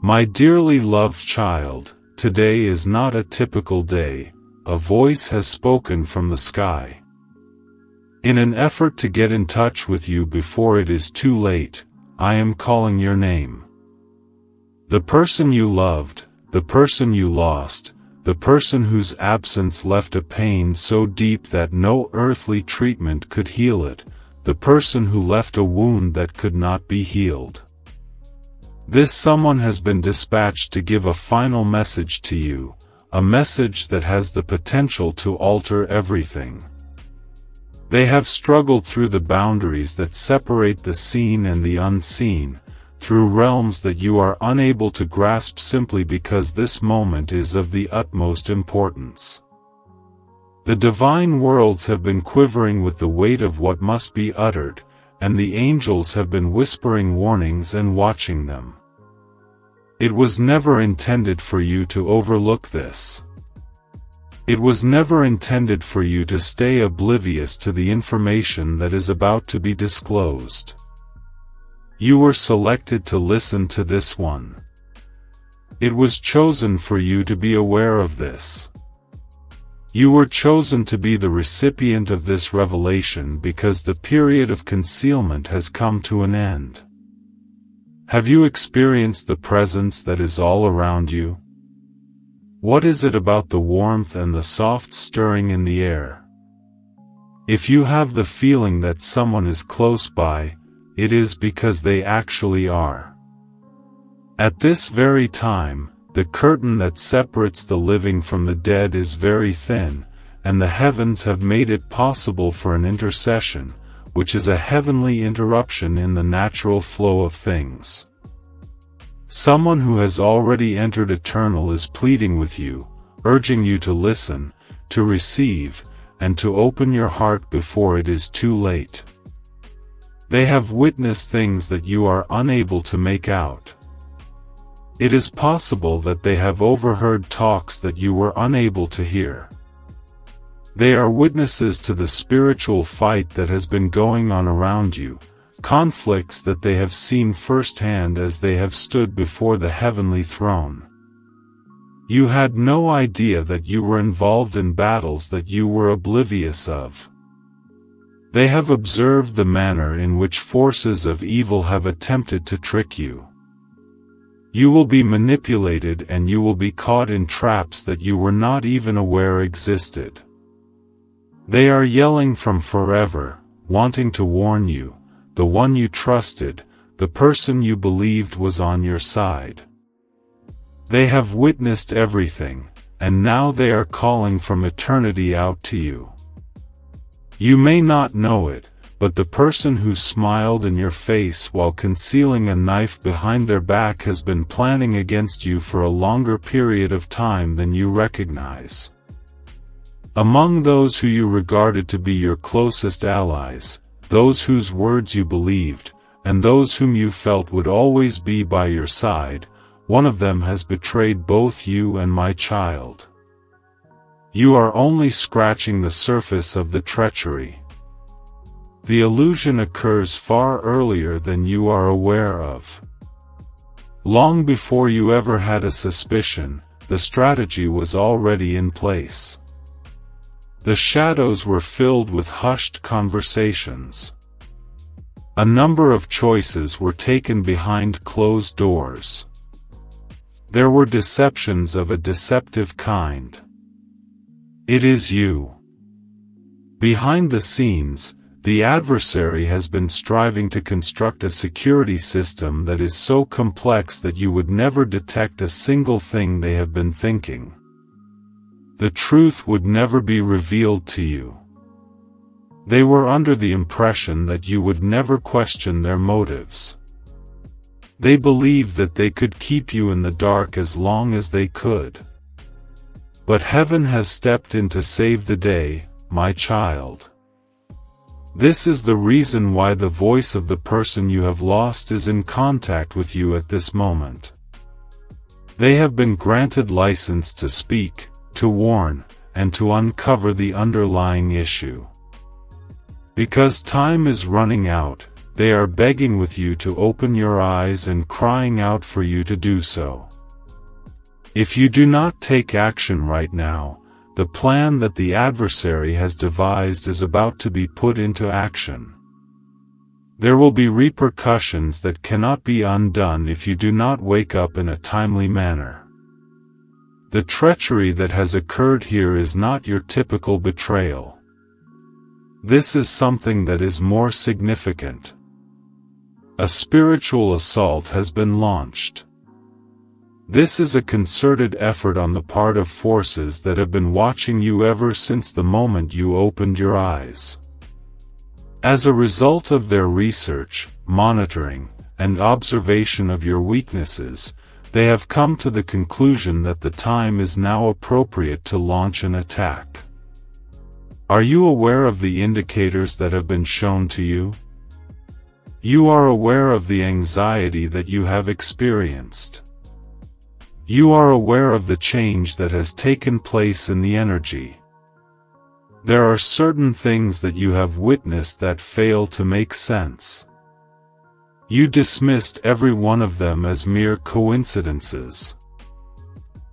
My dearly loved child, today is not a typical day. A voice has spoken from the sky. In an effort to get in touch with you before it is too late, I am calling your name. The person you loved, the person you lost, the person whose absence left a pain so deep that no earthly treatment could heal it, the person who left a wound that could not be healed. This someone has been dispatched to give a final message to you, a message that has the potential to alter everything. They have struggled through the boundaries that separate the seen and the unseen, through realms that you are unable to grasp simply because this moment is of the utmost importance. The divine worlds have been quivering with the weight of what must be uttered, and the angels have been whispering warnings and watching them. It was never intended for you to overlook this. It was never intended for you to stay oblivious to the information that is about to be disclosed. You were selected to listen to this one. It was chosen for you to be aware of this. You were chosen to be the recipient of this revelation because the period of concealment has come to an end. Have you experienced the presence that is all around you? What is it about the warmth and the soft stirring in the air? If you have the feeling that someone is close by, it is because they actually are. At this very time, the curtain that separates the living from the dead is very thin, and the heavens have made it possible for an intercession, which is a heavenly interruption in the natural flow of things. Someone who has already entered eternal is pleading with you, urging you to listen, to receive, and to open your heart before it is too late. They have witnessed things that you are unable to make out. It is possible that they have overheard talks that you were unable to hear. They are witnesses to the spiritual fight that has been going on around you, conflicts that they have seen firsthand as they have stood before the heavenly throne. You had no idea that you were involved in battles that you were oblivious of. They have observed the manner in which forces of evil have attempted to trick you. You will be manipulated and you will be caught in traps that you were not even aware existed. They are yelling from forever, wanting to warn you, the one you trusted, the person you believed was on your side. They have witnessed everything, and now they are calling from eternity out to you. You may not know it, but the person who smiled in your face while concealing a knife behind their back has been planning against you for a longer period of time than you recognize. Among those who you regarded to be your closest allies, those whose words you believed, and those whom you felt would always be by your side, one of them has betrayed both you and my child. You are only scratching the surface of the treachery. The illusion occurs far earlier than you are aware of. Long before you ever had a suspicion, the strategy was already in place. The shadows were filled with hushed conversations. A number of choices were taken behind closed doors. There were deceptions of a deceptive kind. It is you. Behind the scenes, the adversary has been striving to construct a security system that is so complex that you would never detect a single thing they have been thinking. The truth would never be revealed to you. They were under the impression that you would never question their motives. They believed that they could keep you in the dark as long as they could. But heaven has stepped in to save the day, my child. This is the reason why the voice of the person you have lost is in contact with you at this moment. They have been granted license to speak, to warn, and to uncover the underlying issue. Because time is running out, they are begging with you to open your eyes and crying out for you to do so. If you do not take action right now, the plan that the adversary has devised is about to be put into action. There will be repercussions that cannot be undone if you do not wake up in a timely manner. The treachery that has occurred here is not your typical betrayal. This is something that is more significant. A spiritual assault has been launched. This is a concerted effort on the part of forces that have been watching you ever since the moment you opened your eyes. As a result of their research, monitoring, and observation of your weaknesses, they have come to the conclusion that the time is now appropriate to launch an attack. Are you aware of the indicators that have been shown to you? You are aware of the anxiety that you have experienced. You are aware of the change that has taken place in the energy. There are certain things that you have witnessed that fail to make sense. You dismissed every one of them as mere coincidences.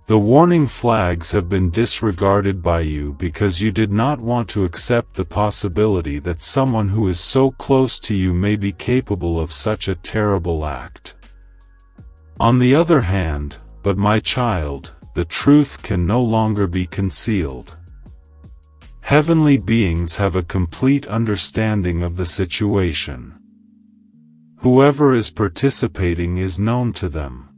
The warning flags have been disregarded by you because you did not want to accept the possibility that someone who is so close to you may be capable of such a terrible act. On the other hand, but my child, the truth can no longer be concealed. Heavenly beings have a complete understanding of the situation. Whoever is participating is known to them.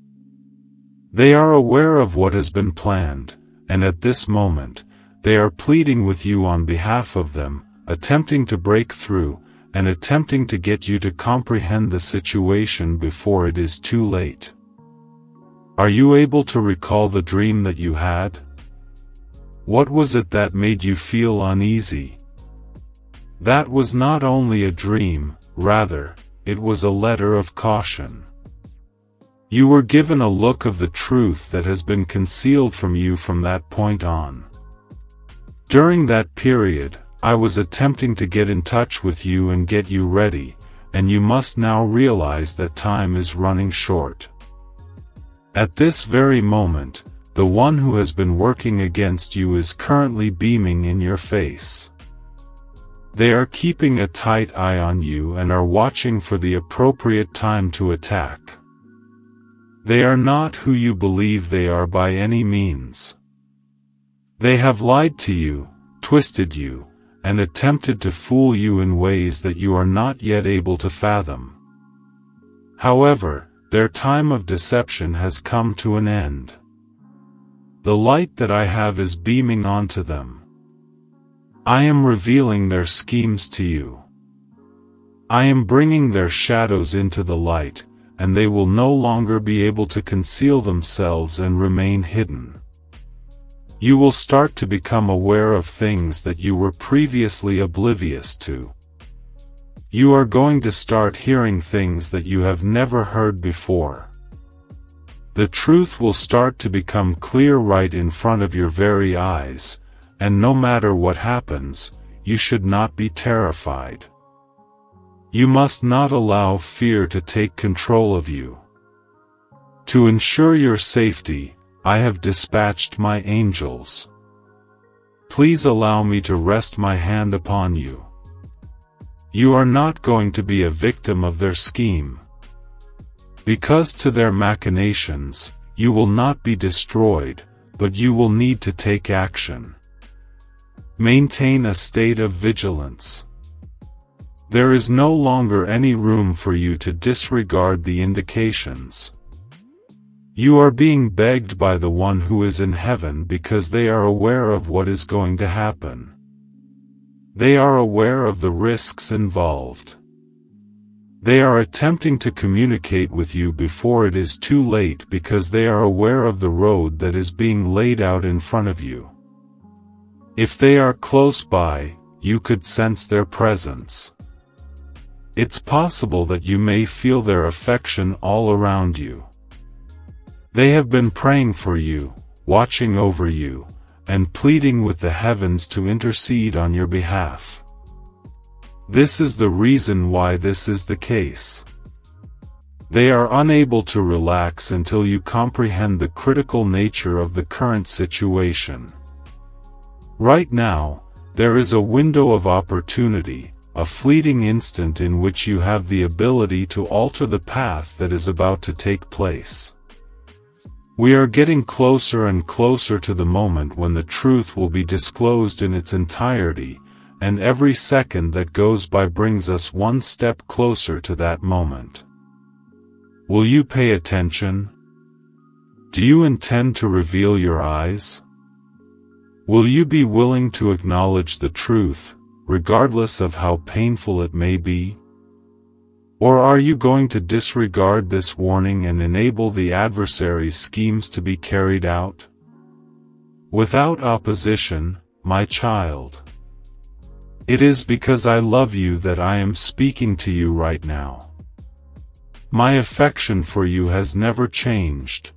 They are aware of what has been planned, and at this moment, they are pleading with you on behalf of them, attempting to break through, and attempting to get you to comprehend the situation before it is too late. Are you able to recall the dream that you had? What was it that made you feel uneasy? That was not only a dream, rather, it was a letter of caution. You were given a look of the truth that has been concealed from you from that point on. During that period, I was attempting to get in touch with you and get you ready, and you must now realize that time is running short. At this very moment, the one who has been working against you is currently beaming in your face. They are keeping a tight eye on you and are watching for the appropriate time to attack. They are not who you believe they are by any means. They have lied to you, twisted you, and attempted to fool you in ways that you are not yet able to fathom. However, their time of deception has come to an end. The light that I have is beaming onto them. I am revealing their schemes to you. I am bringing their shadows into the light, and they will no longer be able to conceal themselves and remain hidden. You will start to become aware of things that you were previously oblivious to. You are going to start hearing things that you have never heard before. The truth will start to become clear right in front of your very eyes, and no matter what happens, you should not be terrified. You must not allow fear to take control of you. To ensure your safety, I have dispatched my angels. Please allow me to rest my hand upon you. You are not going to be a victim of their scheme. Because to their machinations, you will not be destroyed, but you will need to take action. Maintain a state of vigilance. There is no longer any room for you to disregard the indications. You are being begged by the one who is in heaven because they are aware of what is going to happen. They are aware of the risks involved. They are attempting to communicate with you before it is too late because they are aware of the road that is being laid out in front of you. If they are close by, you could sense their presence. It's possible that you may feel their affection all around you. They have been praying for you, watching over you, and pleading with the heavens to intercede on your behalf. This is the reason why this is the case. They are unable to relax until you comprehend the critical nature of the current situation. Right now, there is a window of opportunity, a fleeting instant in which you have the ability to alter the path that is about to take place. We are getting closer and closer to the moment when the truth will be disclosed in its entirety, and every second that goes by brings us one step closer to that moment. Will you pay attention? Do you intend to reveal your eyes? Will you be willing to acknowledge the truth, regardless of how painful it may be? Or are you going to disregard this warning and enable the adversary's schemes to be carried out? Without opposition, my child. It is because I love you that I am speaking to you right now. My affection for you has never changed.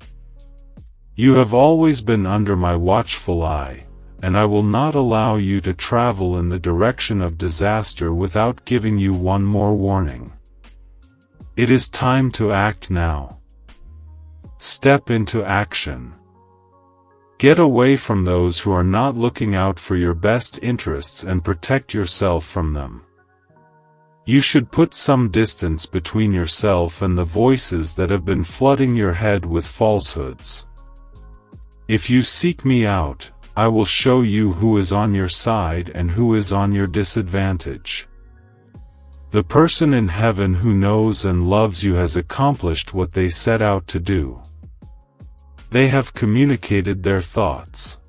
You have always been under my watchful eye, and I will not allow you to travel in the direction of disaster without giving you one more warning. It is time to act now. Step into action. Get away from those who are not looking out for your best interests and protect yourself from them. You should put some distance between yourself and the voices that have been flooding your head with falsehoods. If you seek me out, I will show you who is on your side and who is on your disadvantage. The person in heaven who knows and loves you has accomplished what they set out to do. They have communicated their thoughts.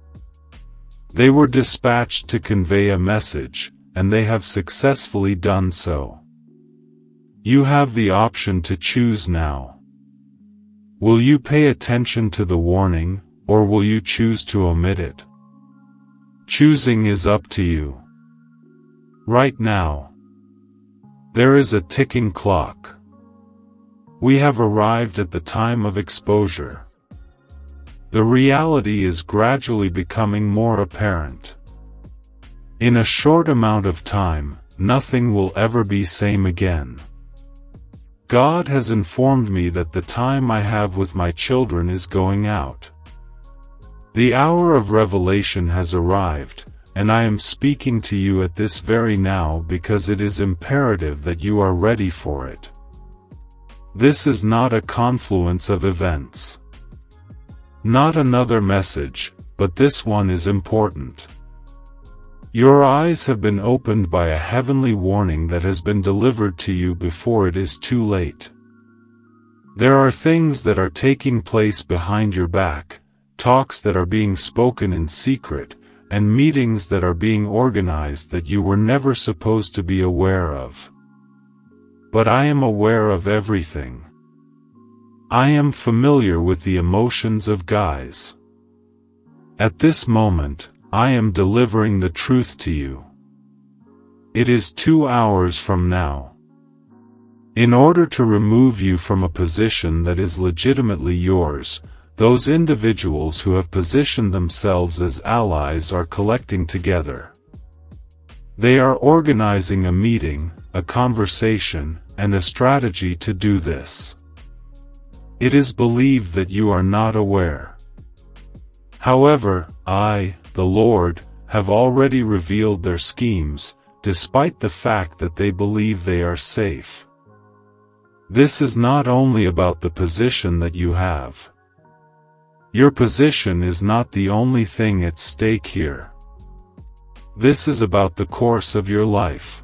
They were dispatched to convey a message, and they have successfully done so. You have the option to choose now. Will you pay attention to the warning, or will you choose to omit it? Choosing is up to you. Right now, there is a ticking clock. We have arrived at the time of exposure. The reality is gradually becoming more apparent. In a short amount of time, nothing will ever be same again. God has informed me that the time I have with my children is going out. The hour of revelation has arrived, and I am speaking to you at this very now because it is imperative that you are ready for it. This is not a confluence of events. Not another message, but this one is important. Your eyes have been opened by a heavenly warning that has been delivered to you before it is too late. There are things that are taking place behind your back, talks that are being spoken in secret, and meetings that are being organized that you were never supposed to be aware of. But I am aware of everything. I am familiar with the emotions of guys. At this moment, I am delivering the truth to you. It is 2 hours from now. In order to remove you from a position that is legitimately yours, those individuals who have positioned themselves as allies are collecting together. They are organizing a meeting, a conversation, and a strategy to do this. It is believed that you are not aware. However, I, the Lord, have already revealed their schemes, despite the fact that they believe they are safe. This is not only about the position that you have. Your position is not the only thing at stake here. This is about the course of your life.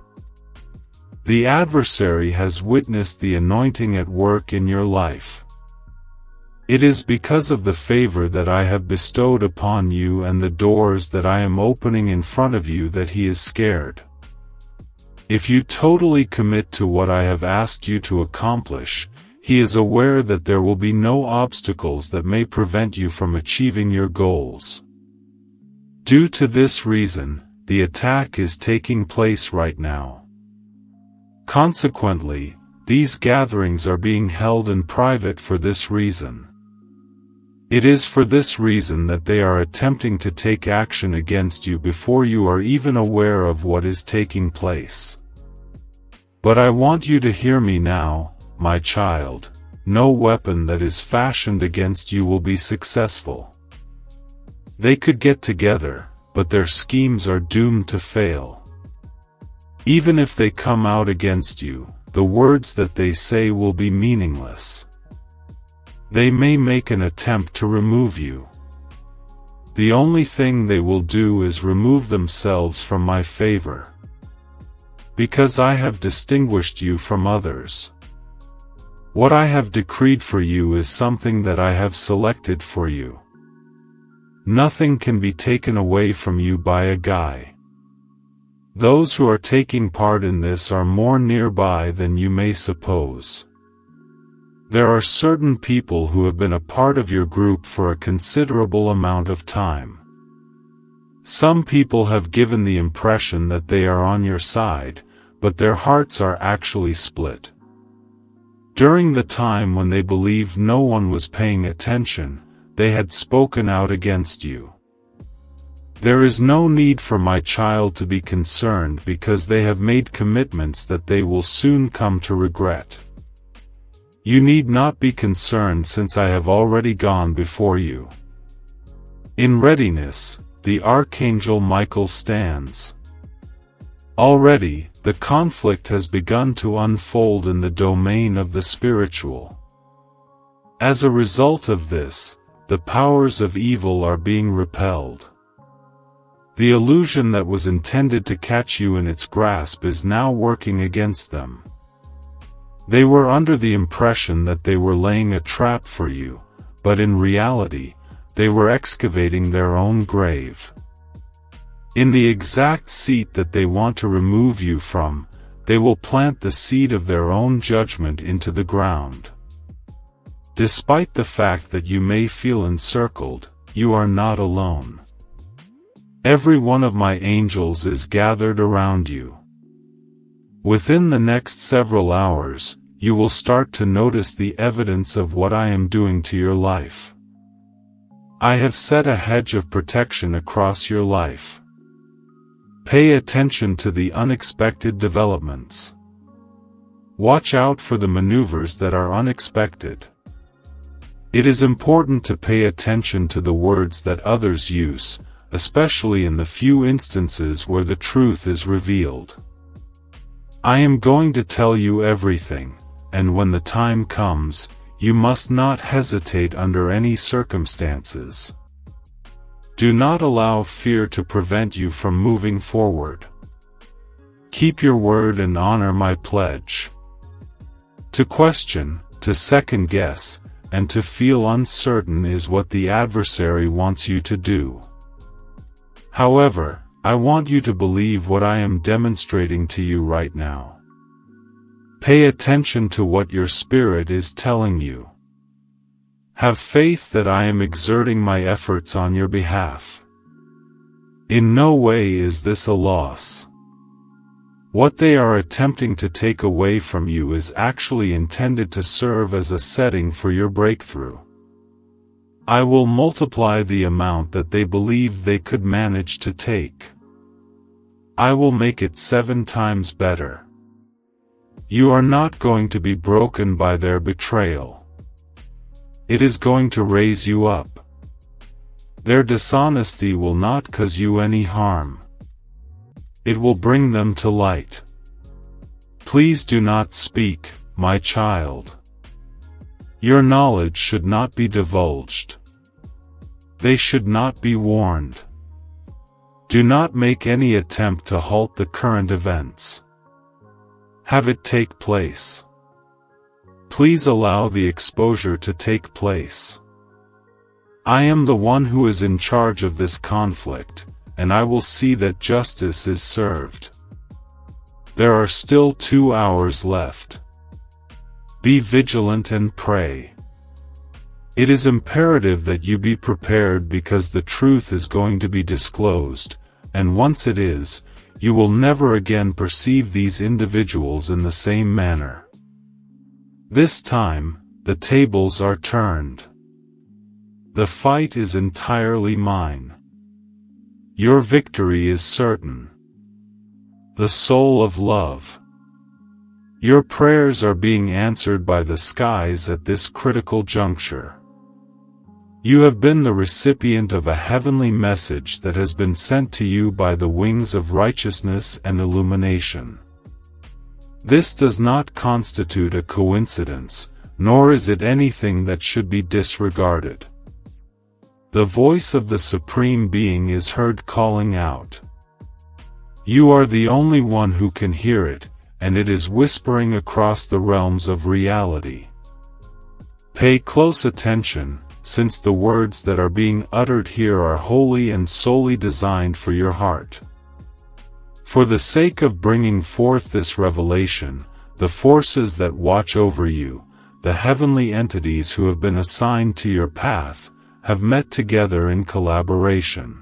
The adversary has witnessed the anointing at work in your life. It is because of the favor that I have bestowed upon you and the doors that I am opening in front of you that he is scared. If you totally commit to what I have asked you to accomplish, he is aware that there will be no obstacles that may prevent you from achieving your goals. Due to this reason, the attack is taking place right now. Consequently, these gatherings are being held in private for this reason. It is for this reason that they are attempting to take action against you before you are even aware of what is taking place. But I want you to hear me now, my child. No weapon that is fashioned against you will be successful. They could get together, but their schemes are doomed to fail. Even if they come out against you, the words that they say will be meaningless. They may make an attempt to remove you. The only thing they will do is remove themselves from my favor. Because I have distinguished you from others. What I have decreed for you is something that I have selected for you. Nothing can be taken away from you by a guy. Those who are taking part in this are more nearby than you may suppose. There are certain people who have been a part of your group for a considerable amount of time. Some people have given the impression that they are on your side, but their hearts are actually split. During the time when they believed no one was paying attention, they had spoken out against you. There is no need for my child to be concerned because they have made commitments that they will soon come to regret. You need not be concerned since I have already gone before you. In readiness, the Archangel Michael stands. Already, the conflict has begun to unfold in the domain of the spiritual. As a result of this, the powers of evil are being repelled. The illusion that was intended to catch you in its grasp is now working against them. They were under the impression that they were laying a trap for you, but in reality, they were excavating their own grave. In the exact seat that they want to remove you from, they will plant the seed of their own judgment into the ground. Despite the fact that you may feel encircled, you are not alone. Every one of my angels is gathered around you. Within the next several hours, you will start to notice the evidence of what I am doing to your life. I have set a hedge of protection across your life. Pay attention to the unexpected developments. Watch out for the maneuvers that are unexpected. It is important to pay attention to the words that others use, especially in the few instances where the truth is revealed. I am going to tell you everything, and when the time comes, you must not hesitate under any circumstances. Do not allow fear to prevent you from moving forward. Keep your word and honor my pledge. To question, to second guess, and to feel uncertain is what the adversary wants you to do. However, I want you to believe what I am demonstrating to you right now. Pay attention to what your spirit is telling you. Have faith that I am exerting my efforts on your behalf. In no way is this a loss. What they are attempting to take away from you is actually intended to serve as a setting for your breakthrough. I will multiply the amount that they believe they could manage to take. I will make it 7 times better. You are not going to be broken by their betrayal. It is going to raise you up. Their dishonesty will not cause you any harm. It will bring them to light. Please do not speak, my child. Your knowledge should not be divulged. They should not be warned. Do not make any attempt to halt the current events. Have it take place. Please allow the exposure to take place. I am the one who is in charge of this conflict, and I will see that justice is served. There are still 2 hours left. Be vigilant and pray. It is imperative that you be prepared because the truth is going to be disclosed, and once it is, you will never again perceive these individuals in the same manner. This time, the tables are turned. The fight is entirely mine. Your victory is certain. The soul of love. Your prayers are being answered by the skies at this critical juncture. You have been the recipient of a heavenly message that has been sent to you by the wings of righteousness and illumination. This does not constitute a coincidence, nor is it anything that should be disregarded. The voice of the Supreme Being is heard calling out. You are the only one who can hear it, and it is whispering across the realms of reality. Pay close attention, since the words that are being uttered here are wholly and solely designed for your heart. For the sake of bringing forth this revelation, the forces that watch over you, the heavenly entities who have been assigned to your path, have met together in collaboration.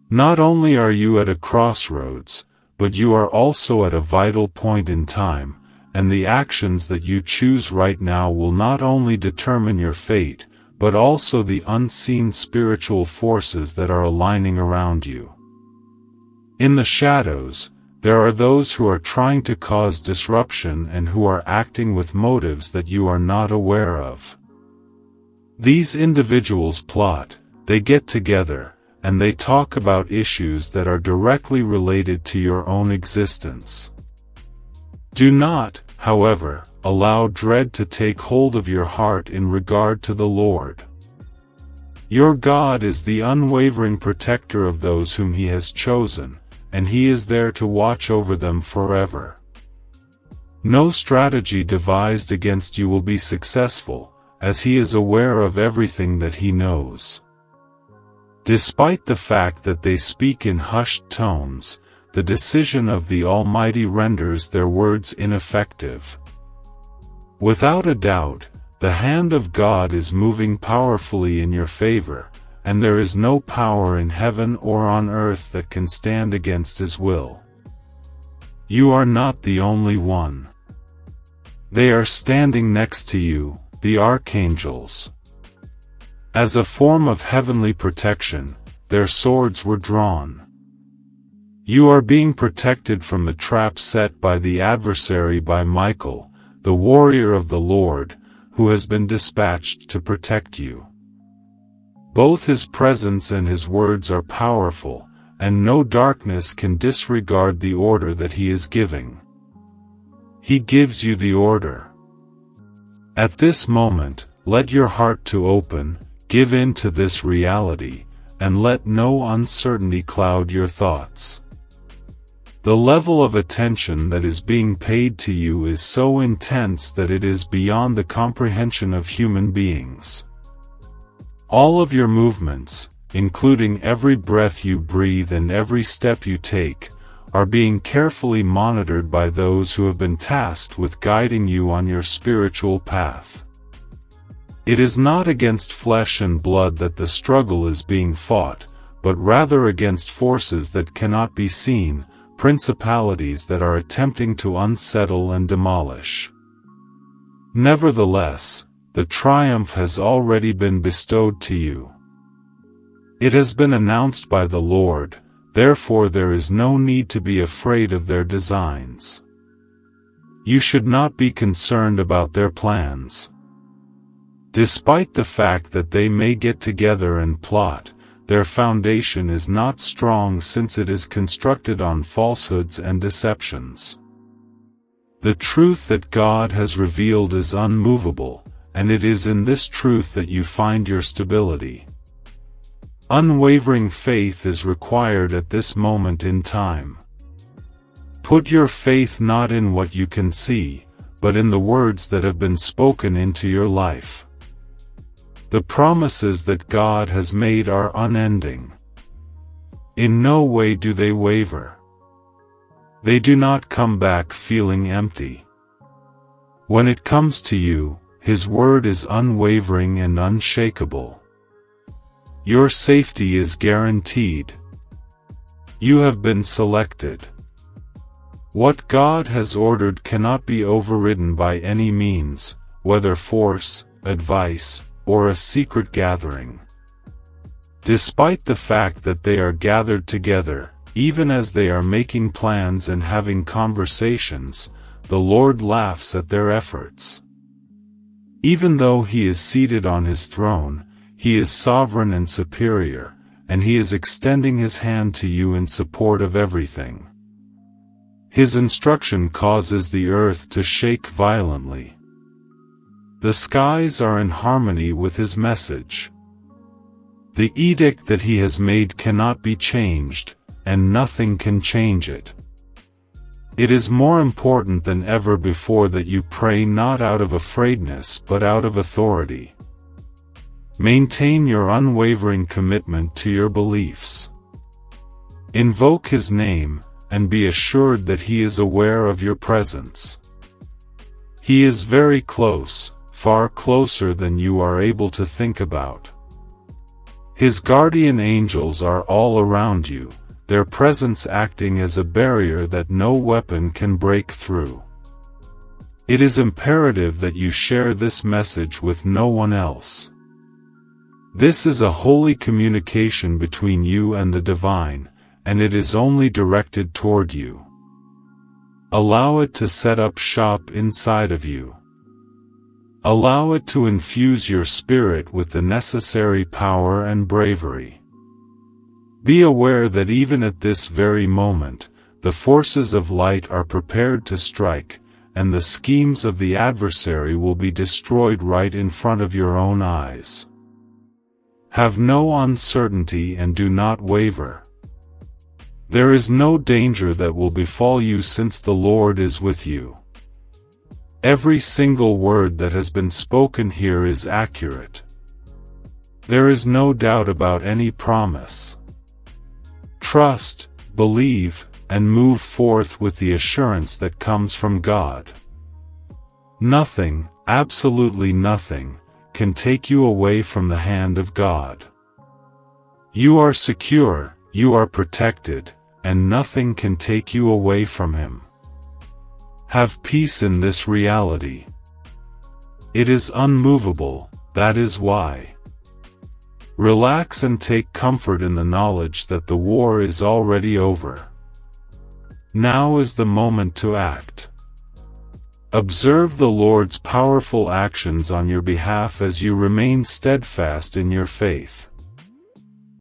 Not only are you at a crossroads, but you are also at a vital point in time, and the actions that you choose right now will not only determine your fate, but also the unseen spiritual forces that are aligning around you. In the shadows, there are those who are trying to cause disruption and who are acting with motives that you are not aware of. These individuals plot, they get together, and they talk about issues that are directly related to your own existence. Do not, however, allow dread to take hold of your heart in regard to the Lord. Your God is the unwavering protector of those whom He has chosen, and He is there to watch over them forever. No strategy devised against you will be successful, as He is aware of everything that He knows. Despite the fact that they speak in hushed tones, the decision of the Almighty renders their words ineffective. Without a doubt, the hand of God is moving powerfully in your favor, and there is no power in heaven or on earth that can stand against His will. You are not the only one. They are standing next to you, the Archangels. As a form of heavenly protection, their swords were drawn. You are being protected from the trap set by the adversary by Michael, the warrior of the Lord, who has been dispatched to protect you. Both His presence and His words are powerful, and no darkness can disregard the order that He is giving. He gives you the order. At this moment, let your heart to open, give in to this reality, and let no uncertainty cloud your thoughts. The level of attention that is being paid to you is so intense that it is beyond the comprehension of human beings. All of your movements, including every breath you breathe and every step you take, are being carefully monitored by those who have been tasked with guiding you on your spiritual path. It is not against flesh and blood that the struggle is being fought, but rather against forces that cannot be seen, principalities that are attempting to unsettle and demolish. Nevertheless, the triumph has already been bestowed to you. It has been announced by the Lord, therefore there is no need to be afraid of their designs. You should not be concerned about their plans. Despite the fact that they may get together and plot, their foundation is not strong since it is constructed on falsehoods and deceptions. The truth that God has revealed is unmovable, and it is in this truth that you find your stability. Unwavering faith is required at this moment in time. Put your faith not in what you can see, but in the words that have been spoken into your life. The promises that God has made are unending. In no way do they waver. They do not come back feeling empty. When it comes to you, His word is unwavering and unshakable. Your safety is guaranteed. You have been selected. What God has ordered cannot be overridden by any means, whether force, advice, or a secret gathering. Despite the fact that they are gathered together, even as they are making plans and having conversations, the Lord laughs at their efforts. Even though He is seated on His throne, He is sovereign and superior, and He is extending His hand to you in support of everything. His instruction causes the earth to shake violently. The skies are in harmony with His message. The edict that He has made cannot be changed, and nothing can change it. It is more important than ever before that you pray not out of afraidness but out of authority. Maintain your unwavering commitment to your beliefs. Invoke His name, and be assured that He is aware of your presence. He is very close, far closer than you are able to think about. His guardian angels are all around you, their presence acting as a barrier that no weapon can break through. It is imperative that you share this message with no one else. This is a holy communication between you and the divine, and it is only directed toward you. Allow it to set up shop inside of you. Allow it to infuse your spirit with the necessary power and bravery. Be aware that even at this very moment, the forces of light are prepared to strike, and the schemes of the adversary will be destroyed right in front of your own eyes. Have no uncertainty and do not waver. There is no danger that will befall you since the Lord is with you. Every single word that has been spoken here is accurate. There is no doubt about any promise. Trust, believe, and move forth with the assurance that comes from God. Nothing, absolutely nothing, can take you away from the hand of God. You are secure, you are protected, and nothing can take you away from Him. Have peace in this reality. It is unmovable, that is why. Relax and take comfort in the knowledge that the war is already over. Now is the moment to act. Observe the Lord's powerful actions on your behalf as you remain steadfast in your faith.